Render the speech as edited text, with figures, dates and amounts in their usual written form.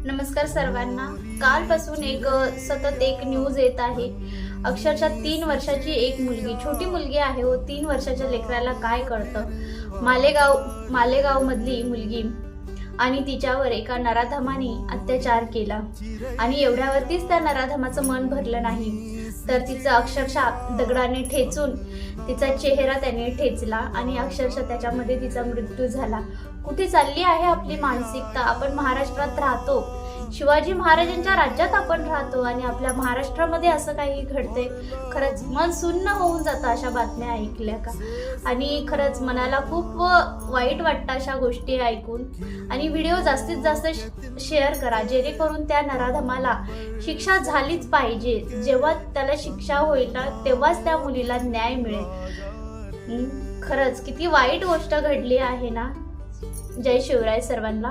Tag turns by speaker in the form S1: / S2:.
S1: नमस्कार सर्वांना। कालपासून सतत एक न्यूज येत आहे। अक्षरशः 3 वर्षाची एक मुलगी, छोटी मुलगी आहे हो, 3 वर्षाच्या लेकराला काय कळतं। मालेगाव मधली मुलगी आणि तिच्यावर एका नराधमाने अत्याचार केला आणि एवढ्यावरतीच त्या नराधमाचं मन भरलं नाही तर तिचं अक्षरशः दगडाने ठेचून तिचा चेहरा त्याने ठेचला आणि अक्षरशः त्याच्यामध्ये तिचा मृत्यू झाला। कुठे चालली आहे आपली मानसिकता? आपण महाराष्ट्रात राहतो, शिवाजी महाराजांच्या राज्यात आपण राहतो आणि आपल्या महाराष्ट्रामध्ये असं काही घडते। खरंच मन सुन्न होऊन जातं अशा बातम्या ऐकल्या का। आणि खरंच मनाला खूप वाईट वाटतं अशा गोष्टी ऐकून। आणि व्हिडिओ जास्तीत जास्त शेअर करा जेणेकरून त्या नराधमाला शिक्षा झालीच पाहिजे। जेव्हा त्याला शिक्षा होईल ना तेव्हाच त्या मुलीला न्याय मिळेल। खरंच किती वाईट गोष्ट घडली आहे ना। जय शिवराय सर्वांना।